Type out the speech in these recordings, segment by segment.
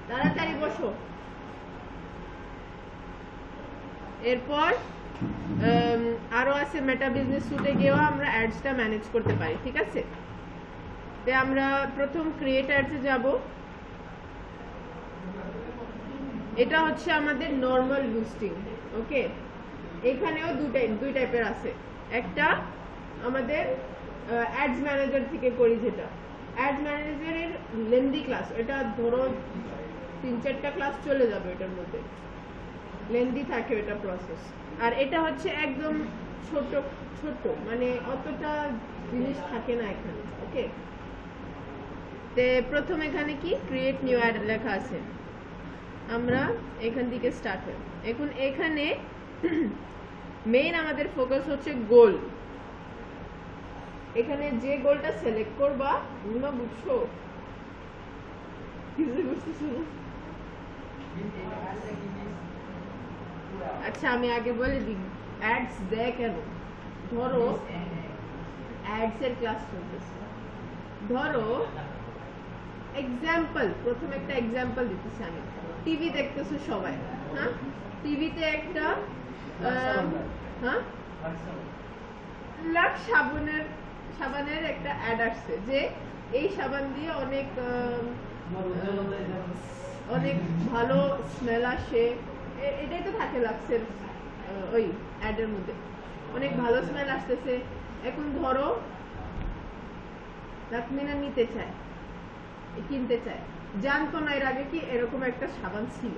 তাড়াতাড়ি বসো। এরপর আরো আছে মেটা বিজনেস স্যুটে গিয়েও আমরা অ্যাডসটা ম্যানেজ করতে পারি, ঠিক আছে? তো আমরা প্রথম ক্রিয়েট অ্যাডসে যাব। এটা হচ্ছে আমাদের নরমাল বুস্টিং, ওকে? এখানেও দুই টাইপের আছে। একটা আমাদের অ্যাডস ম্যানেজার থেকে করি, যেটা অ্যাডস ম্যানেজারের লেন্দি ক্লাস, এটা ধরো 3-4টা ক্লাস চলে যাবে, এটার মধ্যে লেন্দি থাকে এটা প্রসেস। আর এটা হচ্ছে একদম ছোট ছোট, মানে অতটা জিনিস থাকে না এখানে, ওকে? তে প্রথম এখানে কি ক্রিয়েট নিউ অ্যাড লেখা আছে, আমরা এখান থেকে স্টার্ট হয়। এখন এখানে মেইন আমাদের ফোকাস হচ্ছে গোল। এখানে যে গোলটা সিলেক্ট করবা, তোমরা বুঝছো কিছু বুঝতেছো না? আচ্ছা আমি আগে বলে দিই অ্যাডস দেয় কেন। ধরো অ্যাডস এর ক্লাস চলতেছে, ধরো এক্সাম্পল, প্রথম একটা এক্সাম্পল দিতেছি আমি। টিভি দেখতেছো সবাই, হ্যাঁ? টিভিতে একটা লাক্স সাবানের একটা অ্যাড আসছে, যে এই সাবান দিয়ে অনেক ভালো স্মেল আসে। এটাই তো থাকে লাক্সের ওই অ্যাডের মধ্যে, অনেক ভালো স্মেল আসতেছে। এখন ধরো লাকমিনা নিতে চায়, কিনতে চায়, জানতো না এর আগে কি এরকম একটা সাবান ছিল,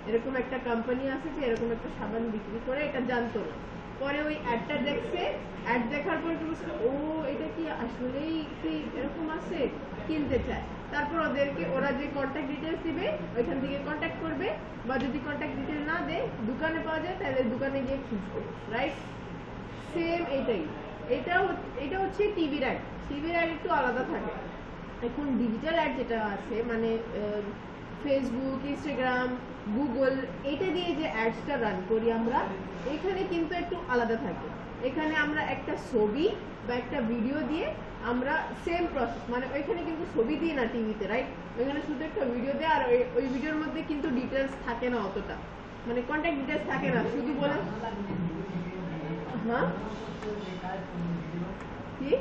এরকম একটা কোম্পানি আছে যে এরকম একটা সাবান বিক্রি করে, এটা জানতো না। পরে ওই অ্যাডটা দেখছে, অ্যাড দেখার পর কি বুঝলো, ও এটা কি আসলেই কি এরকম আছে, কিনতে চায়। তারপর ওদেরকে ওরা যে কন্ট্যাক্ট ডিটেলস দিবে ওইখান থেকে কন্ট্যাক্ট করবে, বা যদি কন্ট্যাক্ট ডিটেল না দেয় দোকানে পাওয়া যায় তাহলে দোকানে গিয়ে খুঁজবে, রাইট? সেম এইটাই। এটা হচ্ছে টিভির অ্যাড। টিভির অ্যাড একটু আলাদা থাকে। এখন ডিজিটাল অ্যাড যেটা আছে, মানে ফেসবুক, ইনস্টাগ্রাম, গুগল, এটা দিয়ে যে অ্যাডসটা রান করি আমরা, এখানে কিন্তু একটু আলাদা থাকে। এখানে আমরা একটা ছবি বা একটা ভিডিও দিয়ে আমরা সেম প্রসেস, মানে ওইখানে কিন্তু ছবি দিই না টিভিতে, রাইট? ওইখানে শুধু একটা ভিডিও দেয়, আর ওই ভিডিওর মধ্যে কিন্তু ডিটেলস থাকে না অতটা, মানে কন্ট্যাক্ট ডিটেলস থাকে না, শুধু বলে হ্যাঁ কি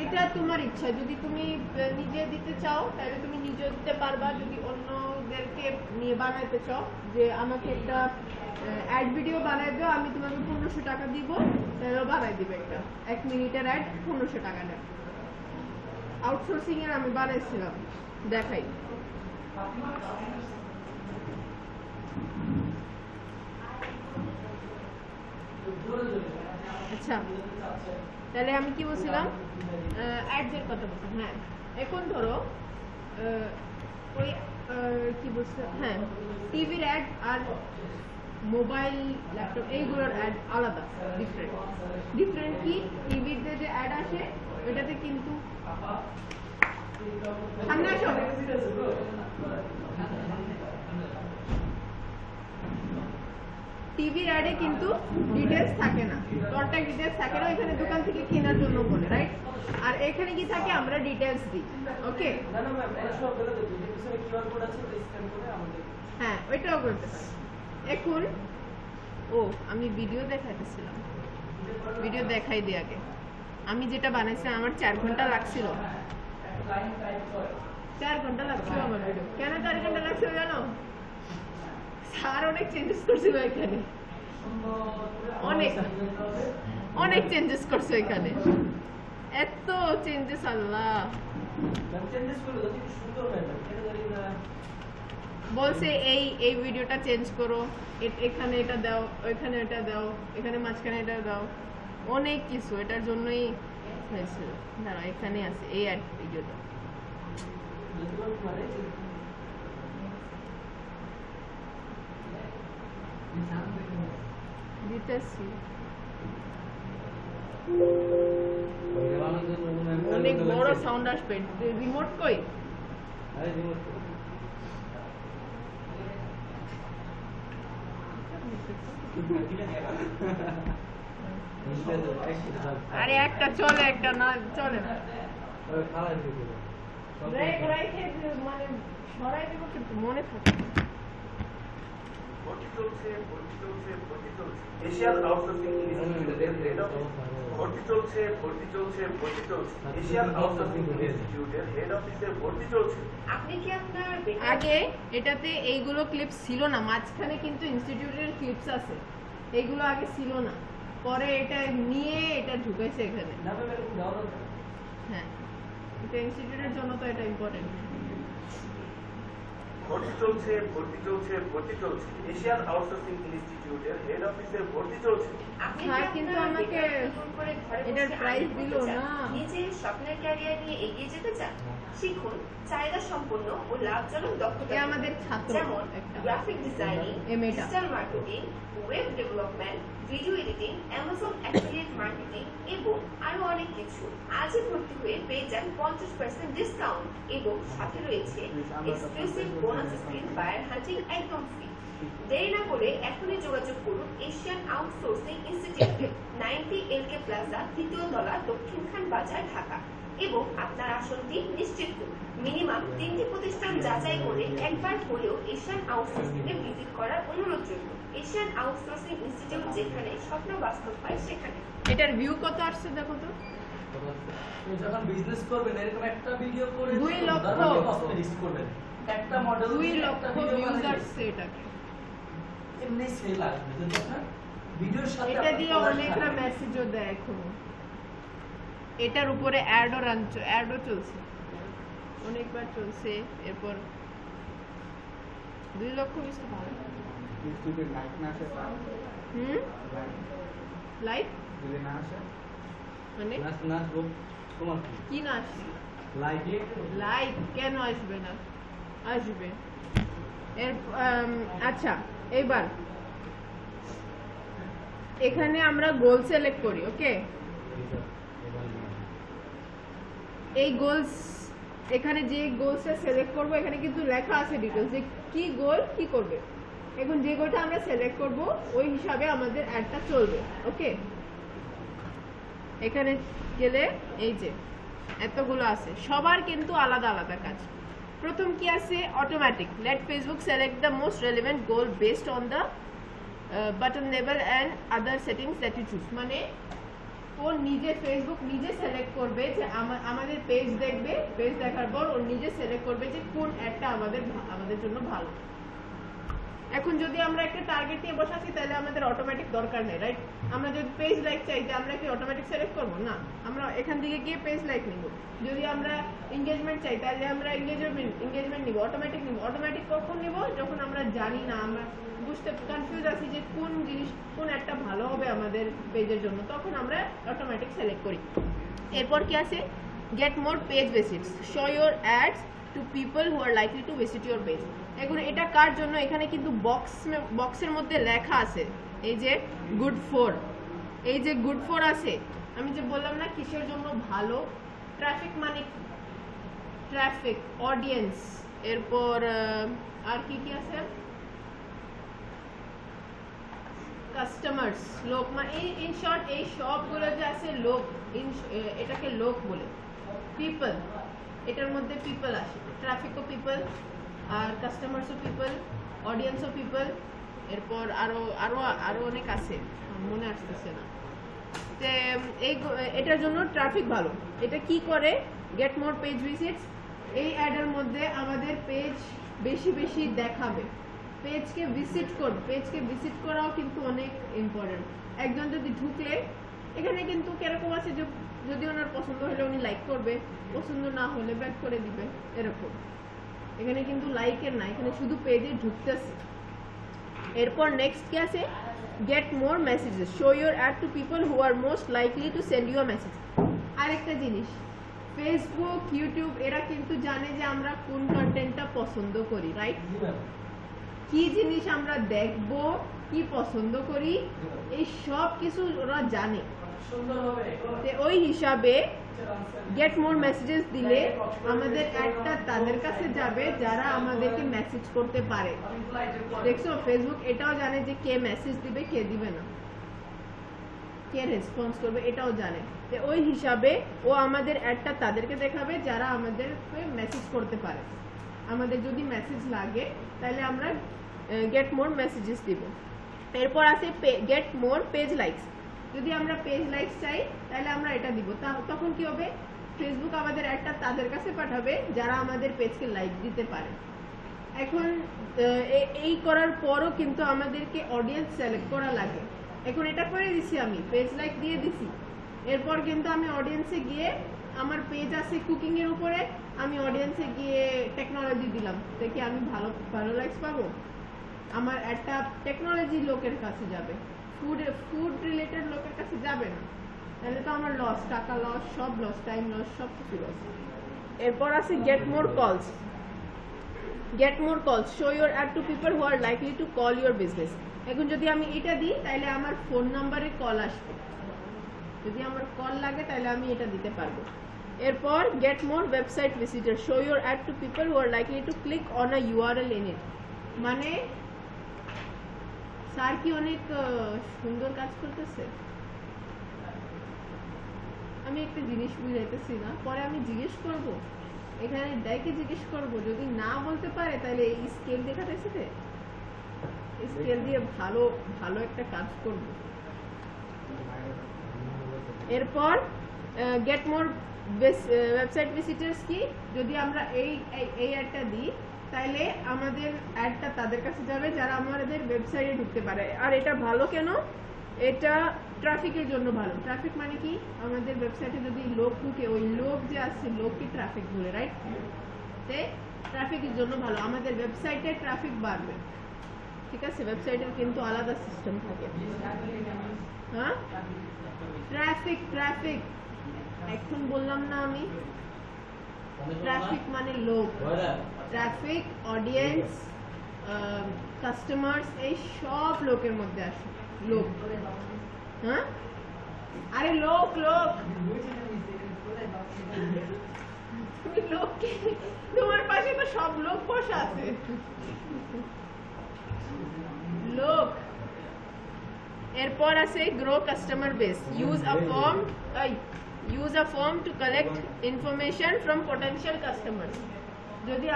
এটা তোমার ইচ্ছা। যদি তুমি নিজে দিতে চাও তাহলে তুমি নিজে দিতে পারবা, যদি অন্যদেরকে নিয়ে বানাইতে চাও যে আমাকে একটা অ্যাড ভিডিও বানাই দাও, আমি তোমাকে 1500 টাকা দিব, তাহলে বানাই দিবে একটা 1 মিনিটের অ্যাড, 1500 টাকা নেয়। আউটসোর্সিং এর আমি বানাইছিলাম, দেখাই। আচ্ছা তাহলে আমি কি বলছিলাম, অ্যাডস এর কথা বলছিলাম। হ্যাঁ এখন ধরো ওই কি বলছিলাম, হ্যাঁ টিভির অ্যাড আর মোবাইল, ল্যাপটপ এইগুলোর অ্যাড আলাদা, ডিফারেন্ট কি, টিভিতে যে অ্যাড আসে ওইটাতে কিন্তু সামনে আসো, টিভির অ্যাডে কিন্তু ডিটেইলস থাকে না, কন্টাক্ট ডিটেইলস থাকে না, এখানে দোকান থেকে কেনার জন্য বলে, রাইট? আর এখানে কি থাকে, আমরা ডিটেইলস দিই, ওকে? হ্যাঁ ওইটাও করতে পারি। এখন আমি ভিডিও দেখাইতেছিলাম, ভিডিও দেখাই দিই আগে। আমি যেটা বানাইছিলাম আমার 4 ঘন্টা লাগছিল, 4 ঘন্টা লাগছিল আমার ভিডিও। কেন 4 ঘন্টা লাগছিল জানো? স্যার অনেক চেঞ্জেস করছিল এখানে, অনেক চেঞ্জেস করছে এখানে, এত চেঞ্জেস, আল্লাহ বলছে এই ভিডিওটা চেঞ্জ করো, এখানে এটা দাও, ওইখানে এটা দাও, এখানে মাঝখানে এটা দাও, অনেক কিছু এটার জন্যই হয়েছিল। দাঁড়া এখানে আছে এই অ্যাড ভিডিওটা, দিতেছি। অনেক বড় সাউন্ড আসবে, রিমোট কই? আরে একটা চলে, একটা না চলে না। মানে সরাই দেবো কিন্তু মনে থাকে এশিয়ান আউটসোর্সিং ইনস্টিটিউটের হেড অফিস ভর্তি চলছে এশিয়ান আউটসোর্সিং ইনস্টিটিউটের হেড অফিসে ভর্তি চলছে। আপনি কি আপনার আগে এটাতে এইগুলো ক্লিপস ছিল না, মাঝখানে কিন্তু ইনস্টিটিউটের ক্লিপস আছে, এইগুলো আগে ছিল না, পরে এটা নিয়ে এটা ঢুকেছে এখানে। হ্যাঁ, এটা ইনস্টিটিউটের জন্য তো এটা ইম্পর্টেন্ট। ভর্তি চলছে এশিয়ান আউটসোর্সিং ইনস্টিটিউটের হেড অফিসে ভর্তি চলছে। হ্যাঁ, কিন্তু আমাকে এটার প্রাইস দিল না। নিজের স্বপ্নের ক্যারিয়ার নিয়ে এগিয়ে যেতে চান, শিখুন চাহিদা সম্পন্ন ও লাভজনক দক্ষতা আমাদের ছাত্র, যেমন graphic designing, digital marketing, web development, video editing, Amazon affiliate marketing এবং আরো অনেক কিছু। আজই ভর্তি হয়ে পেয়ে যান 50% ডিসকাউন্ট এবং সাথে রয়েছে এক্সক্লুসিভ বোনাস স্কিম, বায়ার হান্টিং একদম ফ্রি। দেরি না করে এখনই যোগাযোগ করুন এশিয়ান আউটসোর্সিং ইনস্টিটিউটে, 90 এলকে প্লাজা, তৃতীয় তলা, দক্ষিণখান বাজার, ঢাকা, এবং আপনার আসনটি নিশ্চিত করুন। মিনিমাম 3টি প্রতিষ্ঠান যাচাই করে একবার হলেও এশিয়ান আউটসোর্সিং এ ভিজিট করার অনুরোধ রইল। এশিয়ান আউটসোর্সিং ইনস্টিটিউট, যেখানে স্বপ্ন বাস্তব হয় সেখানে। এটার ভিউ কত আসছে দেখো তো। যখন বিজনেস করবেন এরকম একটা ভিডিও করে 2 লক্ষ কসমেটিক্স করবেন, একটা মডেল 2 লক্ষ ভিউজ আসছে এটাকে। এমনি সেল আসবে যদি আপনার ভিডিওর সাথে এটা দিয়ে অনেকটা মেসেজও দেয় এখন। এটার উপরে অ্যাডও চলছে, অনেকবার চলছে। এরপর 2 লক্ষ ভিউজ তো ভালো। ইউটিউবে লাইক না আসে লাইক যদি না আসে মানে না তোমার কি না আসছে? লাইক কেন আসবে না? আসবে। আচ্ছা, এবার এখানে আমরা গোল সিলেক্ট করি। ওকে, এই গোলস, এখানে যে গোলসটা সিলেক্ট করব এখানে কিন্তু লেখা আছে ডিটেইলস যে কি গোল কি করবে। এখন যে গোলটা আমরা সিলেক্ট করব ওই হিসাবে আমাদের অ্যাডটা চলবে। ওকে, এখানে গেলে এই যে এতগুলো আছে, সবার কিন্তু আলাদা আলাদা কাজ। প্রথম কি আছে? Automatic. Let Facebook select the most relevant goal based on the button level and other settings that you choose. মানে ও নিজে, ফেসবুক নিজে সিলেক্ট করবে যে আমাদের পেজ দেখবে, পেজ দেখার পর ও নিজে সিলেক্ট করবে যে কোন অ্যাডটা আমাদের জন্য ভালো। এখন যদি আমরা একটা টার্গেট নিয়ে বসাচ্ছি তাহলে আমাদের অটোমেটিক দরকার নেই, রাইট? আমরা যদি পেজ লাইক চাইতে আমরা কি অটোমেটিক সিলেক্ট করবো না? আমরা এখান থেকে গিয়ে পেজ লাইক নিব। যদি আমরা এনগেজমেন্ট চাই তাহলে আমরা এনগেজমেন্ট নিব, অটোমেটিক নিব। অটোমেটিক কখন নিব? যখন আমরা জানি না, আমরা বুঝতে কনফিউজ আছি যে কোন একটা ভালো হবে আমাদের পেজের জন্য, তখন আমরা অটোমেটিক সিলেক্ট করি। এরপর কি আছে? Get more page visits, show your ads to people who are likely to visit your page. এখন এটা কার জন্য? এখানে কিন্তু বক্সের মধ্যে লেখা আছে এই যে গুড ফর, এই যে গুড ফর আছে। আমি যে বললাম না কিসের জন্য ভালো? ট্রাফিক, মানে ট্রাফিক, অডিয়েন্স, এরপর আর কি কি আছে? কাস্টমার্স, লোক, মানে ইন শর্ট এই সবগুলো যে আছে লোক, এটাকে লোক বলে। পিপল, এটার মধ্যে পিপল আসে, ট্রাফিকও পিপল, আর কাস্টমার্সও পিপল, অডিয়েন্সও পিপল, এরপর আরো অনেক আছে, মনে আসতেছে না। এটার জন্য ট্রাফিক ভালো। এটা কি করে? গেট মোর পেজ ভিজিটস, এই অ্যাডের মধ্যে আমাদের পেজ বেশি বেশি দেখাবে, পেজকে ভিজিট করবে। পেজকে ভিজিট করাও কিন্তু অনেক ইম্পর্টেন্ট। একজন যদি ঢুকলে এখানে কিন্তু কিরকম আছে যে যদি ওনার পছন্দ হলে উনি লাইক করবে, পছন্দ না হলে ব্যাক করে দিবে, এরকম। এখানে কিন্তু লাইকের না, এখানে শুধু পেজে ঢুকতেছে। এরপর নেক্সট কি আছে? Get more messages, show your ad to people who are most likely to send you a message. আরেকটা জিনিস, ফেসবুক, ইউটিউব এরা কিন্তু জানে যে আমরা কোন কন্টেন্টটা পছন্দ করি, রাইট? কি জিনিস আমরা দেখবো, কি পছন্দ করি, এই সব কিছু ওরা জানে। ওই হিসাবে গেট মোর মেসেজেস দিলে আমাদের অ্যাডটা তাদের কাছে যাবে যারা আমাদেরকে মেসেজ করতে পারে। দেখছো, ফেসবুক এটাও জানে যে কে মেসেজ দিবে কে দিবে না। কে রেসপন্স করবে এটাও জানে। তো ওই হিসাবে ও আমাদের অ্যাডটা তাদেরকে দেখাবে যারা আমাদেরকে মেসেজ করতে পারে। আমাদের যদি মেসেজ লাগে তাহলে আমরা গেট মোর মেসেজেস দিব। এরপর আছে গেট মোর পেজ লাইকস। যদি আমরা পেজ লাইকস চাই তাহলে আমরা এটা দিব। তখন কি হবে, ফেসবুক আমাদের অ্যাডটা তাদের কাছে পাঠাবে যারা আমাদের পেজকে লাইক দিতে পারে। এখন এই করার পরও কিন্তু আমাদেরকে অডিয়েন্স সিলেক্ট করা লাগে। এখন এটা করে দিছি, আমি পেজ লাইক দিয়ে দিছি, এরপর কিন্তু আমি অডিয়েন্সে গিয়ে আমার পেজ আছে কুকিং এর উপরে, আমি অডিয়েন্সে গিয়ে টেকনোলজি দিলাম, দেখি আমি ভালো ভালো লাইকস পাবো? আমার একটা টেকনোলজি লোকের কাছে যাবে, ফুড রিলেটেড লোকের কাছে যাবে না। তাহলে তো আমার লস, টাকা লস, সব লস, টাইম লস, সব কিছু লস। এরপর আছে গেট মোর কলস। Get more calls, show your ad to people who are likely to call your business. এখন যদি আমি এটা দিই তাহলে আমার ফোন নাম্বারে কল আসবে, যদি আমার কল লাগে তাহলে আমি এটা দিতে পারবো। এরপর get more website visitor, show your ad to people who are likely to click on a URL in it. মানে স্যার কি অনেক সুন্দর কাজ করতেছে? আমি একটা জিনিস বুঝাইতেছি না, পরে আমি জিজ্ঞেস করব, এখানে ডাইকে জিজ্ঞেস করব, যদি না বলতে পারে তাহলে এই স্কেল দেখাতেছে, স্কেল দিয়ে ভালো ভালো একটা কাজ করব। এরপর গেট মোর ওয়েবসাইট ভিজিটর্স কি, যদি আমরা এই অ্যাডটা দিই তাহলে আমাদের অ্যাডটা তাদের কাছে যাবে যারা আমাদের ওয়েবসাইটে ঢুকতে পারে। আর এটা ভালো কেন? এটা ট্রাফিকের জন্য ভালো। ট্রাফিক মানে কি, আমাদের ওয়েবসাইটে যদি লোক ঢুকে, ওই লোক যে আসছে লোককে ট্রাফিক বলে, রাইট? তে ট্রাফিকের জন্য ভালো, আমাদের ওয়েবসাইটে ট্রাফিক বাড়বে। ঠিক আছে, ওয়েবসাইটের কিন্তু আলাদা সিস্টেম থাকে। হ্যাঁ, ট্রাফিক এখন বললাম না আমি, ট্রাফিক মানে লোক, ট্রাফিক, অডিয়েন্স, কাস্টমার্স, এই সব লোকের মধ্যে আসে লোক। হ্যাঁ, আরে লোক তুমি লোককে, তোমার পাশে তো সব লোক বসে আছে, লোক। এরপর আছে grow customer base, use a form to collect information from potential customers. যদি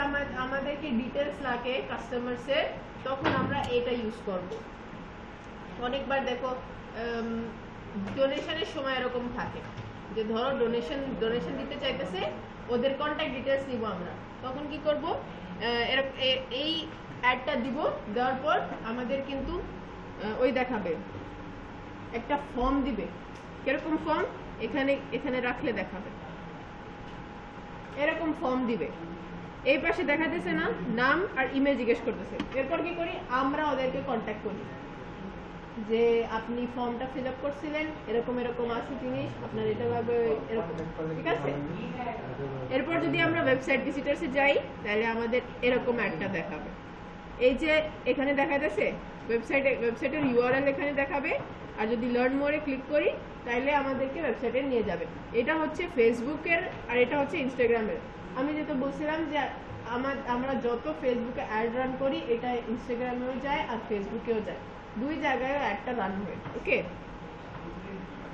আমাদেরকে ডিটেলস লাগে কাস্টমার্সের, তখন আমরা এটা ইউজ করব। অনেকবার দেখো ডোনেশনের সময় এরকম থাকে যে ধরো ডোনেশন দিতে চাইতেছে, ওদের কন্ট্যাক্ট ডিটেলস নিব আমরা, তখন কি করব, এই অ্যাডটা দিব, দেওয়ার পর আমাদের কিন্তু ওই দেখাবে একটা ফর্ম দিবে। কিরকম ফর্ম? এখানে রাখলে দেখাবে, এরকম ফর্ম দিবে। এই পাশে দেখাতেছে না, নাম আর ইমেল জিজ্ঞেস করতেছে। এরপর কি করি, আমরা ওদেরকে কন্ট্যাক্ট করি যে আপনি ফর্মটা ফিল আপ করছিলেন, এরকম আছে জিনিস, আপনার এটা লাগবে, এরকম। ঠিক আছে, এরপর যদি আমরা ওয়েবসাইট ভিজিটরসে যাই তাহলে আমাদের এরকম একটা দেখাবে। এই যে এখানে দেখাতেছে ওয়েবসাইটের ইউআরএল এখানে দেখাবে, আর যদি লার্ন মোরে ক্লিক করি তাহলে আমাদেরকে ওয়েবসাইটে নিয়ে যাবে। এটা হচ্ছে ফেসবুকের আর এটা হচ্ছে ইনস্টাগ্রামের। আমি যেটা বলছিলাম যে আমরা যত ফেসবুকে অ্যাড রান করি, এটা ইনস্টাগ্রামেও যায় আর ফেসবুকেও যায়, দুই জায়গায় অ্যাডটা রান হয়। ওকে,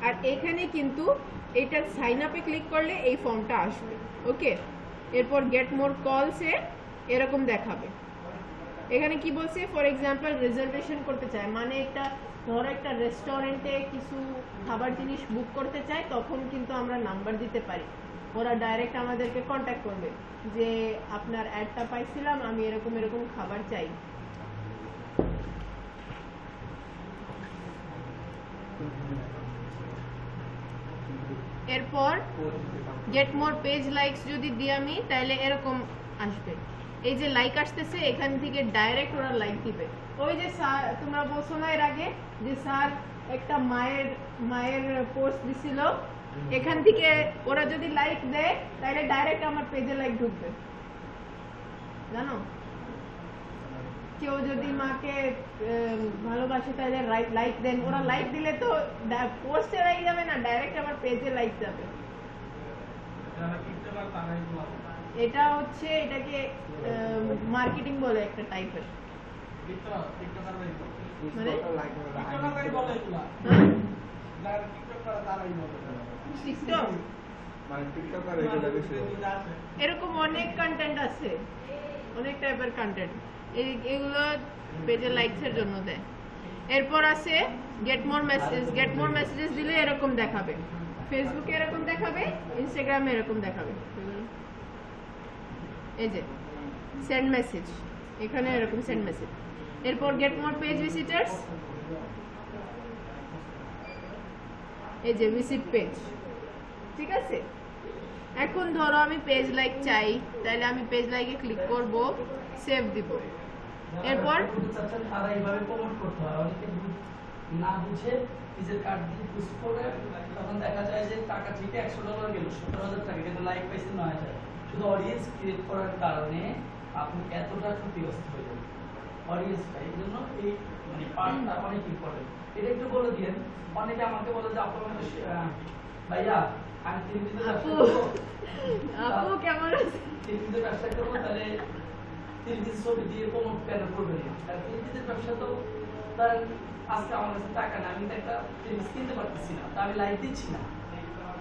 আর এখানে কিন্তু এটা সাইন আপে ক্লিক করলে এই ফর্মটা আসবে। ওকে, এরপর গেট মোর কলসে এরকম দেখাবে। এখানে কি বলছে, ফর এক্সাম্পল রিজার্ভেশন করতে চায়, মানে ধরো একটা রেস্টুরেন্টে কিছু খাবার জিনিস বুক করতে চাই, তখন কিন্তু আমরা নাম্বার দিতে পারি, ওরা ডাইরেক্ট আমাদেরকে কন্ট্যাক্ট করবে যে আপনার অ্যাডটা পাইছিলাম, আমি এরকম খাবার চাই। এরপর গেট মোর পেজ লাইকস যদি দিই আমি, তাহলে এরকম আসবে। এই যে লাইক আসতেছে, এখান থেকে ডাইরেক্ট ওরা লাইক দিবে। ওই যে স্যার, তোমরা বলছো না এর আগে যে স্যার একটা মায়ের পোস্ট দিছিল, এখান থেকে ওরা যদি লাইক দেয় তাহলে ডাইরেক্ট আমার পেজে লাইক ঢুকবে। জানো, কেউ যদি মাকে ভালোবাসে তাহলে লাইক দেন, ওরা লাইক দিলে তো পোস্টে লাইক যাবে না, ডাইরেক্ট আমার পেজে লাইক যাবে। এটা হচ্ছে, এটাকে মার্কেটিং বলে একটা টাইপের, মানে যারা টিকটক করে তারাই বলে টিকটক মানে টিকটক করে এগুলো বেশি বলে। এরকম অনেক কন্টেন্ট আছে, অনেক টাইপের কন্টেন্ট, এগুলো পেজে লাইকস এর জন্য দেয়। এরপর আছে গেট মোর মেসেজেস দিলে এরকম দেখাবে, ফেসবুকে এরকম দেখাবে, ইনস্টাগ্রামে এরকম দেখাবে। এই যে সেন্ড মেসেজ, এখানে এরকম সেন্ড মেসেজ। এরপর গেট মোর পেজ ভিজিটার্স, এই যে ভিজিট পেজ, ঠিক আছে। এখন ধরো আমি পেজ লাইক চাই, তাহলে আমি পেজ লাইকে ক্লিক করব, সেভ দিব। এরপর তারা এইভাবে প্রমোট করতে হয়, অনেকে না বুঝে নিজের কার্ড দিয়ে পুশ করে, তখন দেখা যায় যে টাকা ঠিক $100 গেল, 17,000 টাকা, কিন্তু লাইক পাইছে 9,000। শুধু অডিয়েন্স ক্রিয়েট করার কারণে আপনি এতটা ক্ষতিগ্রস্ত হয়ে যাবেন অডিয়েন্সটা। এই জন্য এই মানে পার্টটা অনেক ইম্পর্টেন্ট। এটা একটু বলে দিয়েন। অনেকে আমাকে বলে যে আপু ভাইয়া আমি 3 দিনের ব্যবসা করবো, আপু কেমন আছে? 3 দিনের ব্যবসা করবো, তাহলে 3 দিন ছবি দিয়ে প্রমোট কেন করবেন না? কারণ 3 দিনের ব্যবসা তো তার আজকে আমার কাছে টাকা না, আমি তো একটা জিনিস কিনতে পারতেছি না, তা আমি লাইক দিচ্ছি না,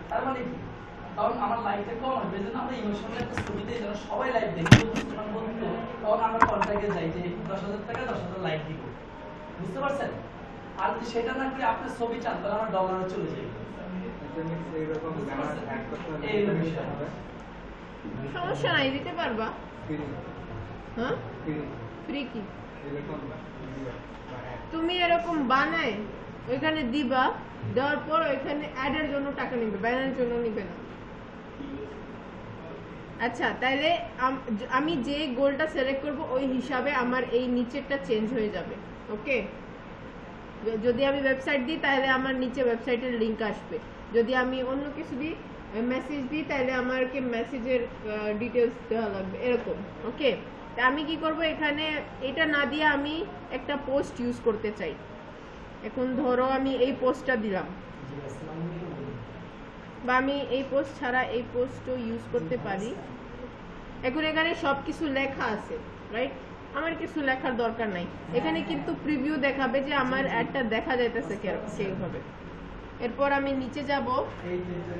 তার মানে কি? তখন আমার লাইকটা কম হবে। এই জন্য আমরা ইমোশনাল একটা ছবিতে যেন সবাই লাইক দেখি, বন্ধু, তখন আমরা কন্ট্যাক্টে যাই যে 10,000 টাকা 10,000 লাইক দিব, বুঝতে পারছেন? আর যদি সেটা না করে আপনার ছবি চান, তাহলে আমরা ডলারে চলে যাই। এইরকম ব্যানার অ্যাড করতে হলে এই এটা বিষয়। বিষয় হবে সমস্যা নাই, দিতে পারবা। ফ্রি হ্যাঁ, ফ্রি ফ্রি কি? এরকম ভিডিও বা অ্যাড তুমি এরকম বানায় ওইখানে দিবা, দেওয়ার পর ওইখানে অ্যাডের জন্য টাকা নিবে, ব্যানারের জন্য নিবে না। আচ্ছা, তাইলে আমি যে গোলটা সিলেক্ট করব ওই হিসাবে আমার এই নিচেরটা চেঞ্জ হয়ে যাবে। ওকে, যদি আমি ওয়েবসাইট দিই তাহলে আমার নিচে ওয়েবসাইটের লিংক আসবে, যদি আমি অন্য কিছু দিই, মেসেজ দিই, তাহলে আমাকে মেসেজের ডিটেলস দেওয়া লাগবে, এরকম। ওকে, তা আমি কি করব, এখানে এটা না দিয়ে আমি একটা পোস্ট ইউজ করতে চাই। এখন ধরো আমি এই পোস্টটা দিলাম, বা আমি এই পোস্ট ছাড়া এই পোস্টও ইউজ করতে পারি। এখন এখানে সবকিছু লেখা আছে, রাইট? আমার কিছু লেখার দরকার নাই, এখানে কিন্তু প্রিভিউ দেখাবে যে আমার অ্যাডটা দেখা যাইতেছে কিভাবে। এরপর আমি নিচে যাব,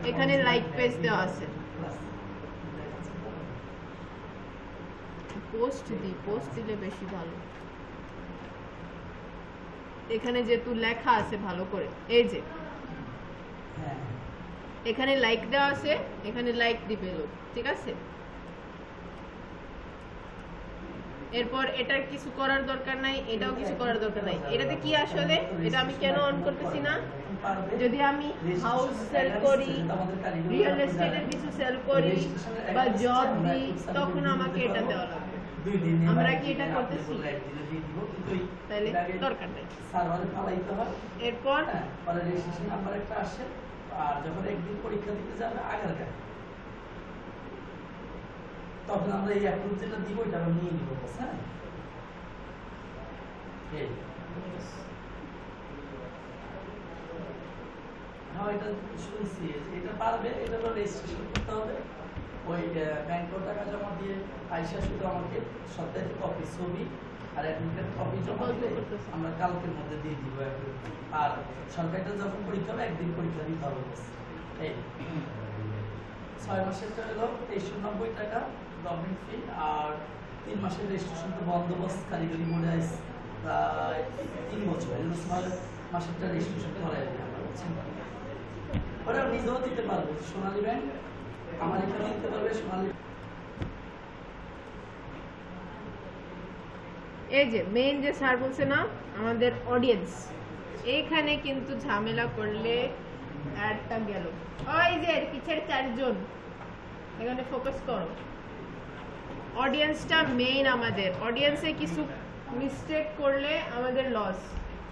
এখানে লাইক পেজ দেওয়া আছে, পোস্ট দিই, পোস্ট দিলে বেশি ভালো। এখানে যেহেতু লেখা আছে ভালো করে, এই যে এখানে লাইক দেওয়া আছে, এখানে লাইক দিবে লোক, ঠিক আছে। এরপর এটার কিছু করার দরকার নাই, এটাও কিছু করার দরকার নাই। এটাতে কি আসলে, এটা আমি কেন অন করতেছি না? যদি আমি হাউস সেল করি, রিয়েল এস্টেটের কিছু সেল করি বা জব দিই, তখন আমাকে এটা দেওয়া লাগবে। আমরা কি এটা করতেছি? তাহলে দরকার নেই। এরপর রেজিস্ট্রেশন নাম্বার একটা আসে, আর যখন একদিন পরীক্ষা দিতে যাবে আধার কার্ড, তখন আমরা এই অ্যাপ্রুভ যেটা দিব এটা আমরা নিয়ে নিব। হ্যাঁ, এটা শুনছি, এটা পারবে, এটা রেজিস্ট্রেশন করতে হবে। ওই ব্যাংকে টাকা জমা দিয়ে আইসা শুধু আমাকে সপ্তাহে কপি ছবি আর অ্যাডমিটের কপি জমা দিলে আমরা কালকের মধ্যে দিয়ে দিব। আর সরকারিটা যখন পরীক্ষা হবে একদিন পরীক্ষা দিতে হবে। এই 6 মাসেরটা হলো 2390 টাকা গভর্নমেন্ট ফি, আর 3 মাসের রেজিস্ট্রেশন তো বন্দোবস্ত কারিগরি বোর্ডে আসে প্রায় 3 বছর, এই জন্য 6 মাসেরটা রেজিস্ট্রেশন করাই দিই আমরা, বুঝছেন? ওরা নিজেও দিতে পারবে, সোনালী ব্যাংক আমার এখানে দিতে পারবে, সোনালী। এই যে মেইন যে স্যার বলছে না, আমাদের অডিয়েন্স, এইখানে কিন্তু ঝামেলা করলে অ্যাডটা গেল। ওই যে পিছের 4 জন, এখানে ফোকাস করো। অডিয়েন্সটা মেইন, আমাদের অডিয়েন্সে কিছু মিস্টেক করলে আমাদের লস।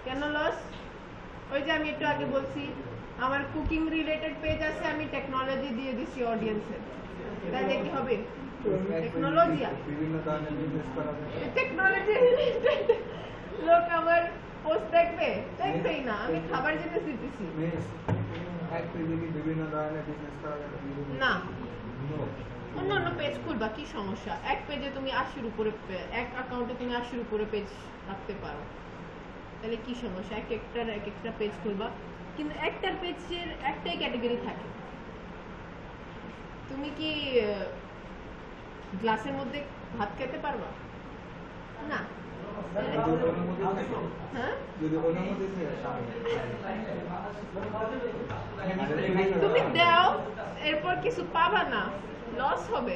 কেন লস? ওই যে আমি একটু আগে বলছি, আমার কুকিং রিলেটেড পেজ আছে, আমি টেকনোলজি দিয়ে দিছি অডিয়েন্সে, তাহলে কি হবে? টেকনোলজি বিভিন্ন ধরনের বিজনেস করা যায়। টেকনোলজি রিলেটেড লোক আমার পোস্ট দেখবেই না, আমি খাবার জিনিস দিতেছি এক পেজে কি বিভিন্ন ধরনের বিজনেস করা যাবে? না, অন্য পেজ খুলবা, কি সমস্যা? এক পেজে তুমি 80-র উপরে, এক অ্যাকাউন্টে তুমি 80-র উপরে পেজ রাখতে পারো, তাহলে কি সমস্যা? এক একটা পেজ খুলবা, কিন্তু একটার পেজের একটাই ক্যাটাগরি থাকে। তুমি কি গ্লাসের মধ্যে ভাত খেতে পারবা না? হ্যাঁ, তুমি দাও, এরপর কিছু পাবা না, লস হবে।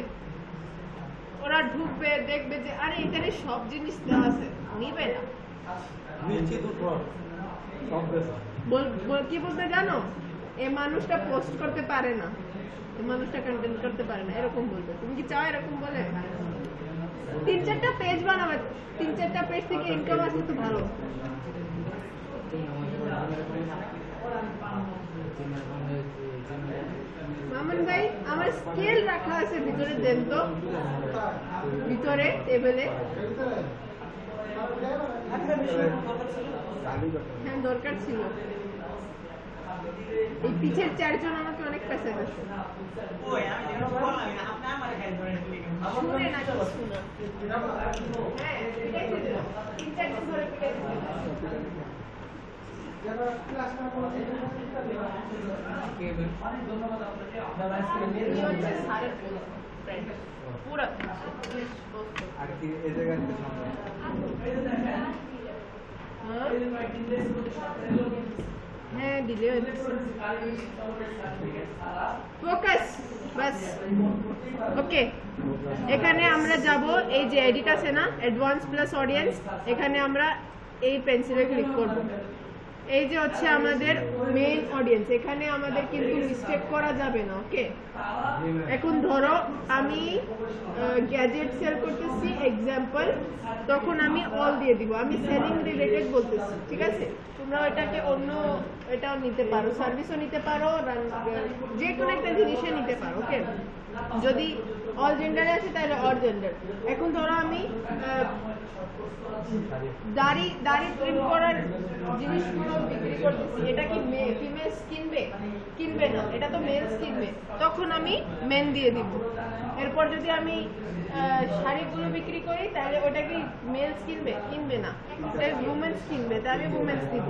ওরা ঢুকবে, দেখবে যে আরে এখানে সব জিনিস দেওয়া আছে, নিবে না। কি বলতে জানো, এই মানুষটা পোস্ট করতে পারে না, এই মানুষটা কন্টেন্ট করতে পারে না, এরকম বলবে। তুমি কি চাও এরকম বলে? 3-4টা পেজ বানাবে, 3-4টা পেজ থেকে ইনকাম আসলে তো ভালো। মামুন ভাই, আমার স্কেল রাখা আছে ভিতরে, দেন তো ভিতরে টেবিলে। হ্যাঁ, দরকার ছিল। এই পিছের 4 জন আমাকে অনেক পয়সা দিচ্ছে। শুনে না কিছু না। হ্যাঁ, পিটাইছে তো। 3-4 দিন ধরে পিটাইছে। হ্যাঁ, দিলে ফোকাস বাস। ওকে, এখানে আমরা যাব, এই যে এডিট আছে না, অ্যাডভান্স প্লাস অডিয়েন্স, এখানে আমরা এই পেন্সিলে ক্লিক করব। এই যে হচ্ছে আমাদের মেইন অডিয়েন্স, এখানে আমাদের কিন্তু মিস্টেক করা যাবে না। ওকে, এখন ধরো আমি গ্যাজেট সেল করতেছি এক্সাম্পল, তখন আমি অল দিয়ে দিব, আমি সেলিং রিলেটেড বলতেছি, ঠিক আছে? তোমরা এটাকে অন্য এটাও নিতে পারো, সার্ভিসও নিতে পারো, যে কোনো একটা জিনিসে নিতে পারো। ওকে, যদি অল জেন্ডারে আছে তাহলে অল জেন্ডার। এখন ধরো আমি দাড়ি ট্রিম করার জিনিসগুলো বিক্রি করতেছি, এটা কি ফিমেলস কিনবে না, এটা তো মেলস কিনবে, তখন আমি মেন দিয়ে দিব। এরপর যদি আমি শাড়িগুলো বিক্রি করি তাহলে ওটা কি মেলস কিনবে না, উমেন্স কিনবে, তাহলে আমি উমেন্স দিব।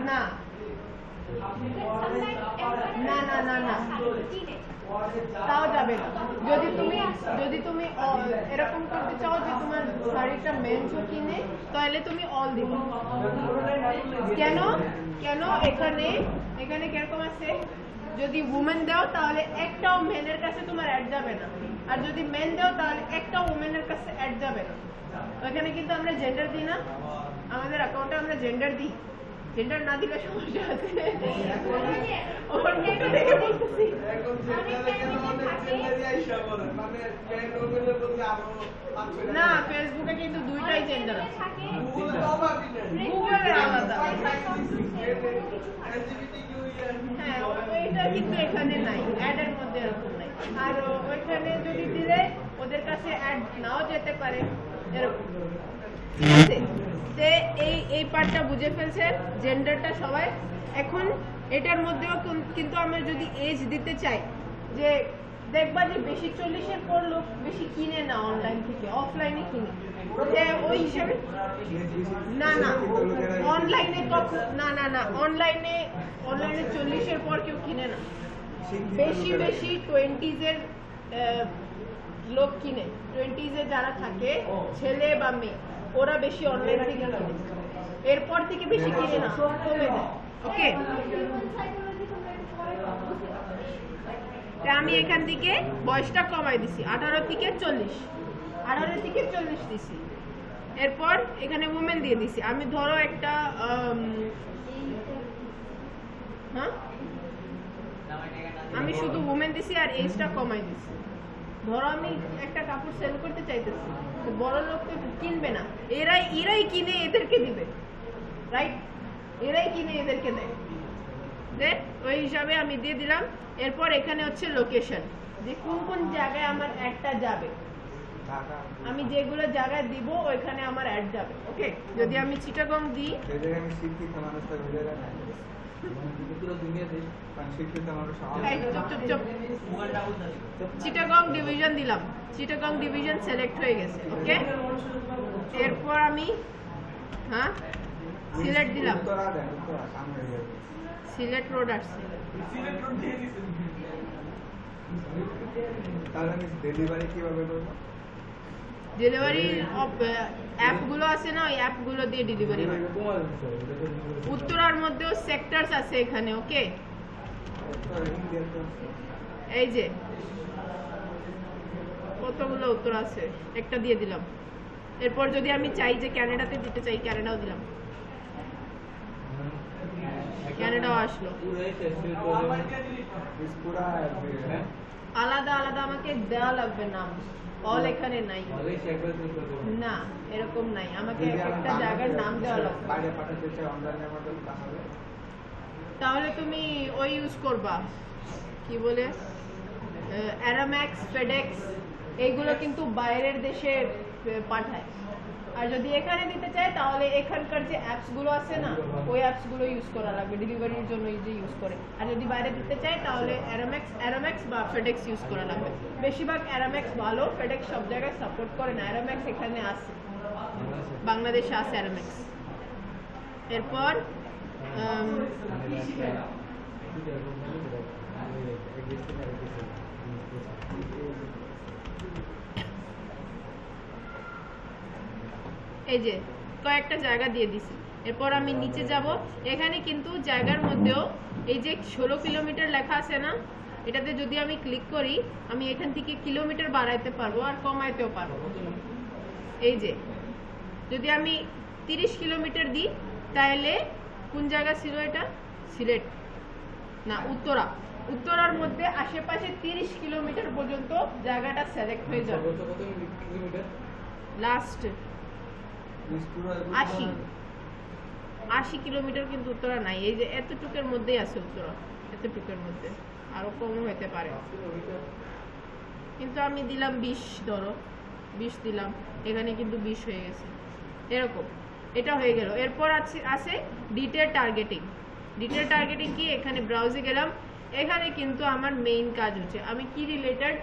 না না না না না, তাও যাবে না। যদি তুমি এরকম করতে চাও যে তোমার শাড়িটা মেন্সও কিনে, তাহলে তুমি অল দিবে। কেন এখানে কিরকম আছে, যদি উমেন দাও তাহলে একটাও মেনের কাছে তোমার অ্যাড যাবে না, আর যদি মেন দাও তাহলে একটাও উমেনের কাছে অ্যাড যাবে না। এখানে কিন্তু আমরা জেন্ডার দিই না, আমাদের অ্যাকাউন্টে আমরা জেন্ডার দিই, জেন্ডার না দিলে সমস্যা আছে। না, ফেসবুকে কিন্তু দুইটাই জেন্ডার আছে, গুগলে আলাদা। হ্যাঁ, ওইটা কিন্তু এখানে নাই, অ্যাডের মধ্যে এরকম নাই। আর ওইখানে যদি দিলে ওদের কাছে অ্যাড নাও যেতে পারে, এরকম। ঠিক আছে, এই পার্টটা বুঝে ফেলছেন, জেন্ডারটা সবাই। এখন এটার মধ্যেও কিন্তু আমরা যদি এজ দিতে চাই, যে দেখবা যে বেশি 40-এর পর লোক বেশি কিনে না অনলাইন থেকে, অফলাইনে কিনে, যে ওই হিসাবে না অনলাইনে অনলাইনে 40-এর পর কেউ কিনে না, বেশি 20s-এর লোক কিনে। 20s-এ যারা থাকে, ছেলে বা মেয়ে, ওরা বেশি অনলাইন থেকে কিনে, এরপর থেকে বেশি কিনে না, কমে যায়। ওকে, আমি এখান থেকে বয়সটা কমাই দিছি, 18 থেকে 40 দিছি। এরপর এখানে উমেন দিয়ে দিছি। আমি ধরো একটা আমি শুধু উমেন দিছি আর এজটা কমাই দিছি। ধরো আমি একটা কাপড় সেল করতে চাইতেছি, বড় লোক তো কিনবে না, এরাই কিনে এদেরকে দিবে, রাইট? এরাই কিনে এদেরকে দেয়, ওই হিসাবে আমি দিয়ে দিলাম। এরপর এখানে হচ্ছে লোকেশন, যে কোন জায়গায় আমার অ্যাডটা যাবে, আমি যেগুলো জায়গায় দিব ওইখানে আমার অ্যাড যাবে। ওকে, যদি আমি চিটাগং দিই, পুরো দুনিয়াতে শিক্ষিত মানুষ এই চুপ চুপ চুপ চিটাগং ডিভিশন দিলাম, চিটাগং ডিভিশন সিলেক্ট হয়ে গেছে। ওকে, এরপর আমি হ্যাঁ সিলেক্ট দিলাম, উত্তরা দেন, উত্তরা সামনে হয়ে যাবে। সিলেক্ট রোড আসছে। তাহলে আমি ডেলিভারি কিভাবে করবো? ডেলিভারি অ্যাপগুলো আছে না, ওই অ্যাপগুলো দিয়ে ডেলিভারি হয়। উত্তরার মধ্যেও সেক্টরস আছে এখানে। ওকে, এই যে কতগুলো উত্তর আছে, একটা দিয়ে দিলাম। এরপর যদি আমি চাই যে ক্যানাডাতে দিতে চাই, ক্যানাডাও দিলাম, ক্যানাডাও আসলো। আলাদা আলাদা আমাকে দেওয়া লাগবে নাম, অল এখানে নাই না, এরকম নাই, আমাকে একটা জায়গার নাম দেওয়া লাগবে। বাইরে পাঠাতে চাই অনলাইনের মাধ্যমে, তাহলে তাহলে তুমি ওই ইউজ করবা, কি বলে, অ্যারাম্যাক্স, ফেডেক্স, এইগুলো কিন্তু বাইরের দেশে পাঠায়। আর যদি এখানে দিতে চায় তাহলে এখানকার যে অ্যাপসগুলো আছে না, ওই অ্যাপসগুলো ইউজ করা লাগবে ডেলিভারির জন্য, যে ইউজ করে। আর যদি বাইরে দিতে চায় তাহলে অ্যারাম্যাক্স বা ফেডেক্স ইউজ করা লাগবে। বেশিরভাগ অ্যারাম্যাক্স ভালো, ফেডেক্স সব জায়গায় সাপোর্ট করে না। অ্যারাম্যাক্স এখানে আছে, বাংলাদেশে আছে অ্যারাম্যাক্স। এরপর এই যে কয়েকটা জায়গা দিয়ে দিছি। এরপর আমি নিচে যাব, এখানে কিন্তু জায়গার মধ্যেও এই যে 16 কিলোমিটার লেখা আছে না, এটাতে যদি আমি ক্লিক করি আমি এখান থেকে কিলোমিটার বাড়াইতে পারবো আর কমাইতেও পারবো। এই যে যদি আমি 30 কিলোমিটার দিই তাহলে কোন জায়গা ছিল এটা, সিলেট না উত্তরা, উত্তরার মধ্যে আশেপাশে 30 কিলোমিটার পর্যন্ত জায়গাটা সিলেক্ট হয়ে যাবে। লাস্ট 80 কিলোমিটার কিন্তু উত্তরা নাই, এই যে এতটুকের মধ্যেই আছে উত্তরা, এতটুকের মধ্যে, আরো কম হতে পারে। কিন্তু আমি দিলাম 20, ধরো 20 দিলাম, এখানে কিন্তু 20 হয়ে গেছে। এরকম এটা হয়ে গেল। এরপর আছে ডিটেল টার্গেটিং। ডিটেল টার্গেটিং কি, এখানে ব্রাউজে গেলাম, এখানে কিন্তু আমার মেইন কাজ হচ্ছে আমি কি রিলেটেড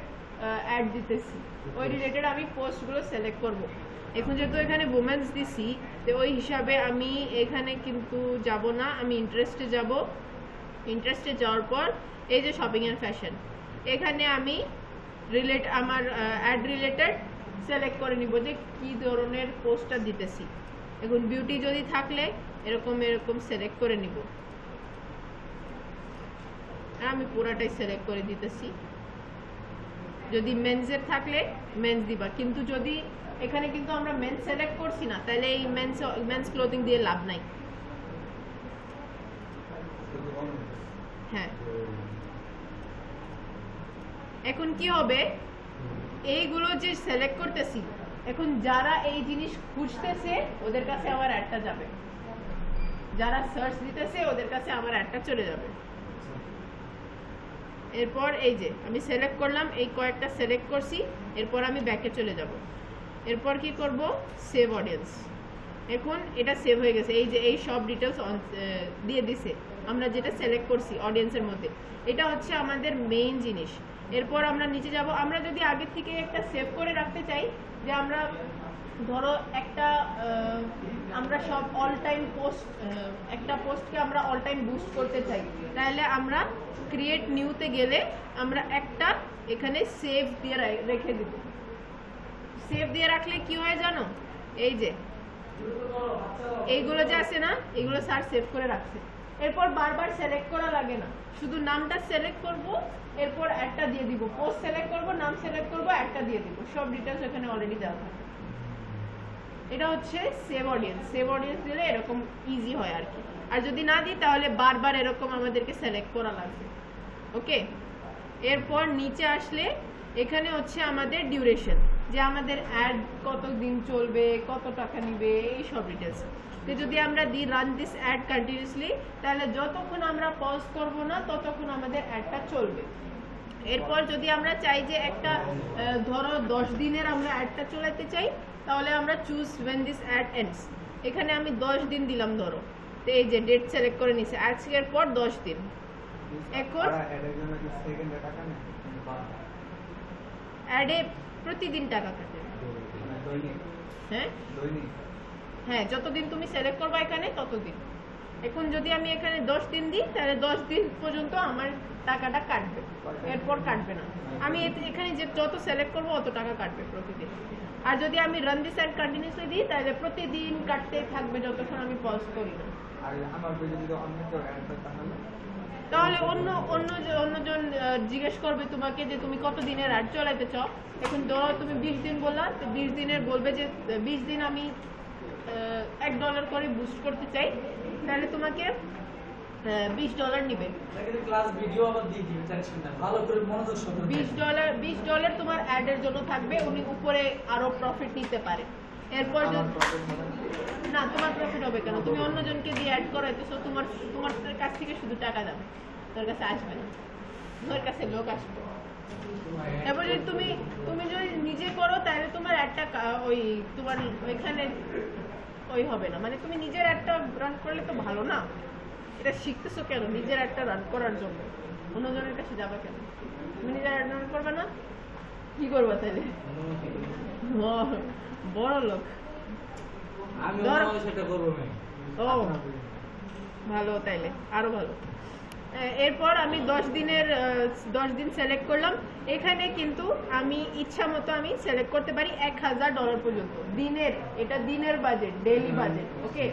অ্যাড দিতেছি, ওই রিলেটেড আমি পোস্টগুলো সিলেক্ট করব। এখন যেহেতু এখানে ওমেন্স দিছি, তো ওই হিসাবে আমি এখানে কিন্তু যাব না, আমি ইন্টারেস্টে যাব। ইন্টারেস্টে যাওয়ার পর এই যে শপিং অ্যান্ড ফ্যাশন, এখানে আমি আমার অ্যাড রিলেটেড সিলেক্ট করে নিব যে কি ধরনের পোস্টটা দিতেছি। এখন বিউটি যদি থাকলে এরকম এরকম সিলেক্ট করে নিব, আমি পুরাটাই সিলেক্ট করে দিতেছি। যদি মেন্সের থাকলে মেন্স দিবা, কিন্তু যদি এখানে কিন্তু আমরা মেন্স সিলেক্ট করছি না, তাহলে এই মেন্স ক্লোথিং দিয়ে লাভ নাই। হ্যাঁ, এখন কি হবে, এইগুলো যে সিলেক্ট করতেছি, এখন যারা এই জিনিস খুঁজতেছে ওদের কাছে আমার অ্যাডটা যাবে, যারা সার্চ দিতেছে ওদের কাছে আমার অ্যাডটা চলে যাবে। এরপর এই যে আমি সিলেক্ট করলাম, এই কয়েকটা সিলেক্ট করছি, এরপর আমি ব্যাকে চলে যাব। এরপর কি করব, সেভ অডিয়েন্স। এখন এটা সেভ হয়ে গেছে, এই যে এই সব ডিটেলস দিয়ে দিছে আমরা যেটা সিলেক্ট করছি অডিয়েন্সের মধ্যে, এটা হচ্ছে আমাদের মেইন জিনিস। এরপর আমরা নিচে যাব, আমরা যদি আগে থেকে একটা সেভ করে রাখতে চাই, যে আমরা ধরো একটা আমরা সব অল টাইম পোস্ট, একটা পোস্টকে আমরা অল টাইম বুস্ট করতে চাই, তাহলে আমরা ক্রিয়েট নিউতে গেলে আমরা একটা এখানে সেভ দিয়ে রেখে দিব। সেভ দিয়ে রাখলে কি হয় জানো, এই যে এইগুলো যে আছে না, এগুলো স্যার সেভ করে রাখছে। এরপর বারবার সিলেক্ট করা লাগে না, শুধু নামটা সিলেক্ট করব, এরপর একটা দিয়ে দিব, পোস্ট সিলেক্ট করব, নাম সিলেক্ট করব, একটা দিয়ে দিব, সব ডিটেইলস এখানে অলরেডি দেওয়া থাকে। এটা হচ্ছে সেভ অডিয়েন্স। সেভ অডিয়েন্স দিলে এরকম ইজি হয় আর কি। আর যদি না দিই তাহলে বারবার এরকম আমাদেরকে সিলেক্ট করা লাগবে। ওকে, এরপর নিচে আসলে এখানে হচ্ছে আমাদের ডিউরেশন, যে আমাদের অ্যাড কত দিন চলবে, কত টাকা নিবে, এই সব ডিটেলস। তো যদি আমরা দিই রান দিস অ্যাড কন্টিনিউসলি, তাহলে যতক্ষণ আমরা পজ করব না ততক্ষণ আমাদের অ্যাডটা চলবে। এরপর যদি আমরা চাই যে একটা ধরো 10 দিনের আমরা অ্যাডটা চালাতে চাই, তাহলে আমরা choose when this ad ends, এখানে আমি 10 দিন দিলাম ধরো, তো এই যে ডেট সিলেক্ট করে নিছে, আজকের পর 10 দিন। এখন এর জন্য কি সেকেন্ডে টাকা নেয়? অ্যাডে প্রতিদিন টাকা কাটে। মানে দৈনিক হ্যাঁ দৈনিক হ্যাঁ, যতদিন তুমি সিলেক্ট করবা এখানে ততদিন। এখন যদি আমি এখানে 10 দিন দিই তাহলে 10 দিন পর্যন্ত আমার টাকাটা কাটবে, এরপর কাটবে না। আমি এখানে যে যত সিলেক্ট করবো অত টাকা কাটবে প্রতিদিন। আর যদি আমি রান দিস অ্যান্ড কন্টিনিউসলি দিই তাহলে প্রতিদিন কাটতে থাকবে যতক্ষণ আমি পজ করি না। আর আমার পেজে যদি অন্য কেউ অ্যাড হয় তাহলে অন্যজন জিজ্ঞেস করবে তোমাকে যে তুমি কত দিনের অ্যাড চালাতে চাও। এখন ধরো তুমি 20 দিন বললা, তো 20 দিনের বলবে যে 20 দিন আমি $1 করে বুস্ট করতে চাই, তাহলে তোমাকে $20 নিবে। ক্লাস ভিডিও আবার দিয়ে দিবে, টেনশন না, ভালো করে মনোযোগ সহকারে $20 তোমার অ্যাডের জন্য থাকবে, উনি উপরে আরো প্রফিট নিতে পারে। এরপর না, তোমার প্রফিট হবে কেন? তুমি অন্যজনকে দিয়ে অ্যাড করাইতেছো, তোমার কাছ থেকে শুধু টাকা যাবে, তোর কাছে আসবে না, তোর কাছে লোক আসবে। এরপর যদি তুমি যদি নিজে করো তাহলে তোমার অ্যাডটা ওই তোমার ওইখানে ওই হবে না, মানে তুমি নিজের অ্যাডটা রান করলে তো ভালো না। এটা শিখতেছো কেন? নিজের অ্যাডটা রান করার জন্য, অন্যজনের কাছে যাবে কেন? তুমি নিজের অ্যাড রান করবে না, কি করবা তাহলে? বড় লোক ও ভালো, তাইলে আরো ভালো। এরপর আমি 10 দিন সিলেক্ট করলাম। এখানে কিন্তু আমি ইচ্ছা মতো আমি সিলেক্ট করতে পারি $1000 পর্যন্ত দিনের। এটা দিনের বাজেট, ডেইলি বাজেট। ওকে,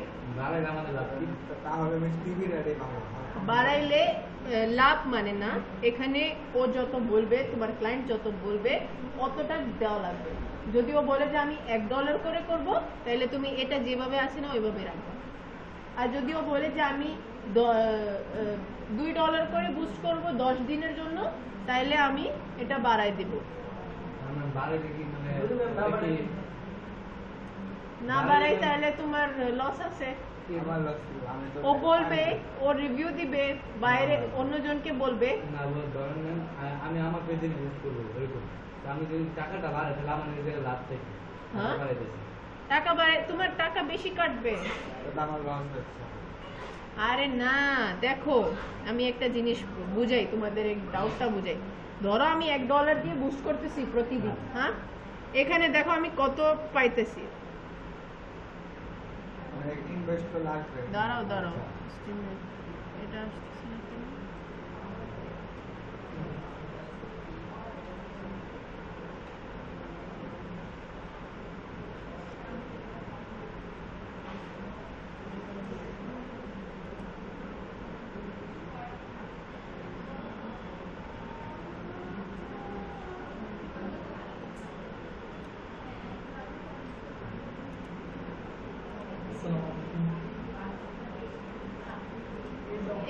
তাহলে আমি টিভির অ্যাডে পাবো। বাড়াইলে লাভ মানে না, এখানে ও যত বলবে, তোমার ক্লায়েন্ট যত বলবে অতটা দেওয়া লাগবে। যদি ও বলে যে আমি $1 করে করব, তাহলে তুমি এটা যেভাবে আছে না ওইভাবে রাখবে। আর যদি ও বলে যে আমি $2 করে বুস্ট করব 10 দিনের জন্য, তাইলে আমি এটা বাড়াই দিব। না বাড়াই তাহলে তোমার লস আছে। ও বলবে, ও রিভিউ দিবে, বাইরে অন্যজনকে বলবে। আমি আমার পেজে ইউজ করবো এরকম, আমি যদি টাকাটা বাড়াই তাহলে আমার নিজের লাভ থেকে টাকা বাড়াই, তোমার টাকা বেশি কাটবে। আমার লস হচ্ছে। আরে না, দেখো আমি একটা জিনিস বুঝাই, তোমাদের এই ডাউটটা বুঝাই। ধরো আমি $1 দিয়ে বুস্ট করতেছি প্রতিদিন, হ্যাঁ, এখানে দেখো আমি কত পাইতেছি। দাঁড়াও এটা আসতেছে না কেন?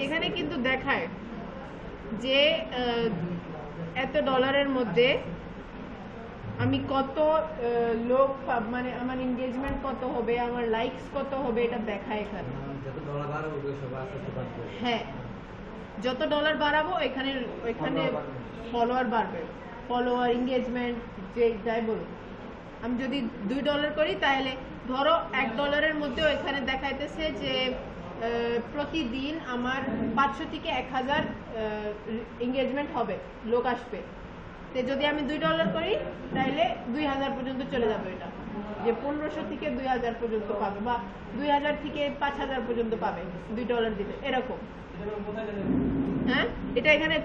এখানে কিন্তু দেখায় যে এত $1 মধ্যে আমি কত লোক, মানে আমার এনগেজমেন্ট কত হবে, আমার লাইকস কত হবে, এটা দেখায় এখানে। হ্যাঁ, যত $1 বাড়াবো এখানে ফলোয়ার বাড়বে, ফলোয়ার, এনগেজমেন্ট, যে যাই বলুন। আমি যদি $2 করি তাহলে ধরো $1 মধ্যেও এখানে দেখাইতেছে যে প্রতিদিন আমার 500 থেকে 1000 এনগেজমেন্ট হবে, লোক আসবে। তো যদি আমি $2 করি তাহলে 2000 পর্যন্ত চলে যাবে। এটা যে 1500 থেকে 2000 পর্যন্ত পাবে, বা 2000 থেকে 5000 পর্যন্ত পাবে $2 দিলে, এরকম। হ্যাঁ, এটা এখানে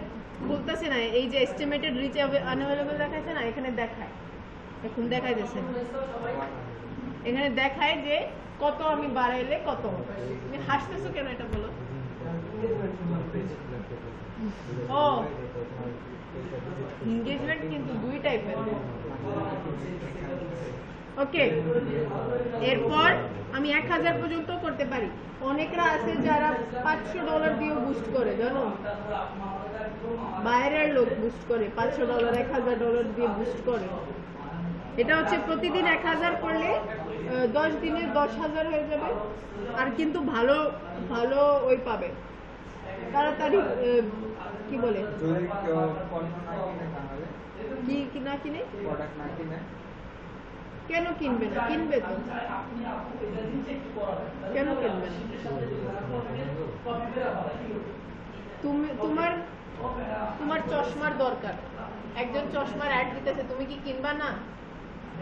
বলতেছে না, এই যে এস্টিমেটেড রিচ আনঅ্যাভেলেবল দেখাচ্ছে না, এখানে দেখায়, এখন দেখাইতেছে, এখানে দেখায় যে কত আমি বাড়াইলে কত হবে। তুমি হাসতেছো কেন এটা বলো? ও, এনগেজমেন্ট কিন্তু 2 টাইপের। ওকে, এরপর আমি 1000 পর্যন্ত করতে পারি। অনেকরা আছে যারা $500 দিয়ে বুস্ট করে, জানো, বাইরের লোক বুস্ট করে $500 $1000 দিয়ে বুস্ট করে। এটা হচ্ছে প্রতিদিন 1000 করলে 10 দিনে 10,000 হয়ে যাবে। আর কিন্তু ভালো ভালো ওই পাবে, তাড়াতাড়ি কি বলে, কি না কিনে কেন কিনবে না? কিনবে তো। কেন কিনবে না? তোমার চশমার দরকার, একজন চশমার অ্যাড দিতেছে, তুমি কি কিনবা না?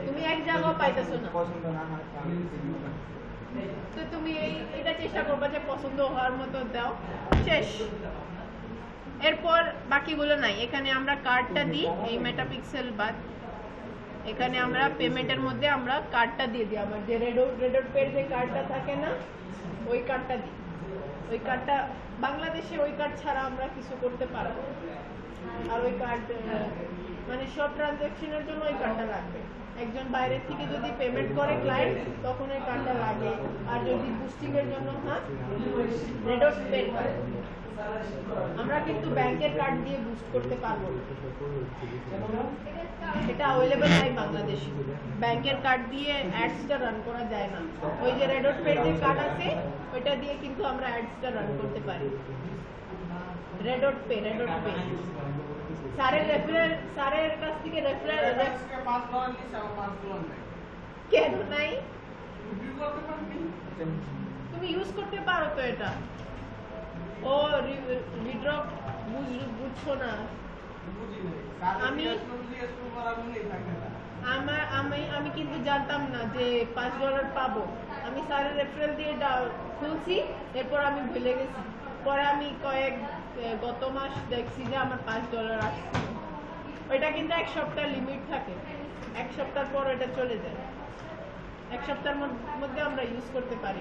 তুমি এক জায়গাও পাইতেছো না, পছন্দ না হয় তাহলে কিনবো না। তো তুমি এটা চেষ্টা করবা যে পছন্দ হওয়ার মতো দাও, শেষ। এরপর বাকিগুলো নাই। এখানে আমরা কার্ডটা দিই, এই মেটাপিক্সেল বাদ। এখানে আমরা পেমেন্টের মধ্যে আমরা কার্ডটা দিয়ে দিই, আমার যে রেডট পের যে কার্ডটা থাকে না, ওই কার্ডটা দিই। ওই কার্ডটা বাংলাদেশে ওই কার্ড ছাড়া আমরা কিছু করতে পারবো না। আর ওই কার্ড মানে সব ট্রানজাকশনের জন্য ওই কার্ডটা লাগবে। একজন বাইরে থেকে যদি পেমেন্ট করে ক্লায়েন্ট, তখন ওই কার্ডটা লাগে। আর যদি বুস্টিং এর জন্য, হ্যাঁ, রেডট পে কার্ড। আমরা কিন্তু ব্যাংকের কার্ড দিয়ে বুস্ট করতে পারবো না, এটা অ্যাভেলেবল নাই বাংলাদেশে। ব্যাংকের কার্ড দিয়ে অ্যাডসটা রান করা যায় না। ওই যে রেডট পে যে কার্ড আছে, ওইটা দিয়ে কিন্তু আমরা অ্যাডসটা রান করতে পারি। রেডট পে স্যারের কাছ থেকে রেফারেল কেন নাই? তুমি ইউজ করতে পারো তো এটা। ও উইথড্র বুঝছো না? আমি কিন্তু জানতাম না যে $5 পাবো। আমি স্যারের রেফারেল দিয়ে খুলছি, এরপর আমি ভুলে গেছি। পরে আমি গত মাস দেখছি যে আমার $5 আসছে। ওইটা কিন্তু 1 সপ্তাহ লিমিট থাকে, 1 সপ্তাহ পর এটা চলে যায়। 1 সপ্তাহের মধ্যে আমরা ইউজ করতে পারি।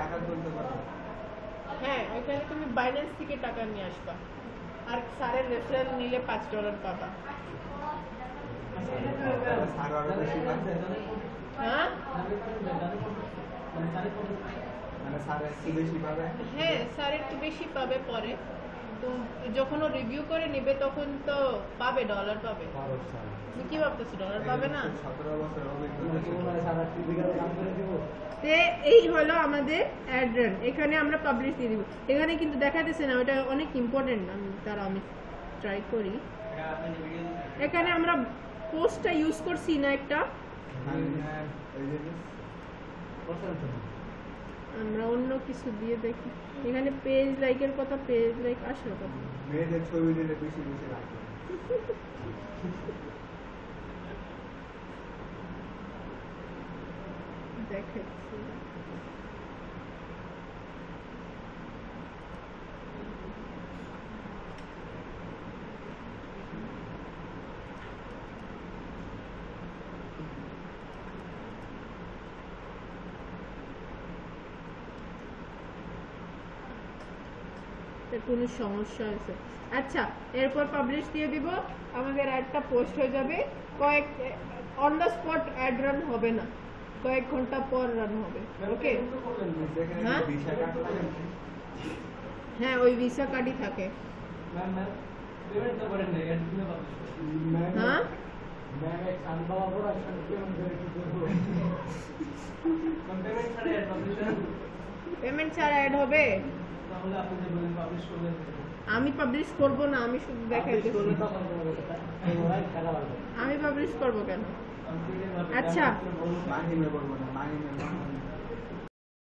টাকা তুলতে পারবো। হ্যাঁ, ওইখানে তুমি বাইন্যান্স থেকে টাকা নিয়ে আসবা, আর স্যারের রেফারেল নিলে $5 পাবা। স্যার আরো বেশি পাচ্ছে। হ্যাঁ, মানে স্যার একটু বেশি পাবে। হ্যাঁ, স্যার একটু বেশি পাবে পরে। তো যখন ও রিভিউ করে নেবে তখন তো পাবে, ডলার পাবে। তুমি কি ভাবতেছো ডলার পাবে না? 17 বছর অভিজ্ঞতা। এই হলো আমাদের অ্যাড রান। এখানে আমরা পাবলিশ দিয়ে দিব। এখানে কিন্তু দেখাতেছে না, ওটা অনেক ইম্পর্টেন্ট। আমি ট্রাই করি। এখানে আমরা পোস্টটা ইউজ করছি না একটা, আমরা অন্য কিছু দিয়ে দেখি। এখানে পেজ লাইকের কথা, পেজ লাইক আসলো কথা। মেয়েদের ছবি দিলে বেশি বেশি রাখে। দেখাচ্ছি। কোনো সমস্যা আছে? আচ্ছা, এরপর পাবলিশ দিয়ে দিব। আমাদের অ্যাডটা পোস্ট হয়ে যাবে। On the spot add run হবে না, কয়েক ঘন্টা পর রান হবে। ওকে, হ্যাঁ হ্যাঁ, ওই ভিসা কার্ডই থাকে। হ্যাঁ, পেমেন্ট ছাড়া অ্যাড হবে? আমি পাবলিশ করব না, আমি শুধু দেখাইতেছি। আমি পাবলিশ করব কেন? আচ্ছা, মাহিমে বলবো না, মাহিমে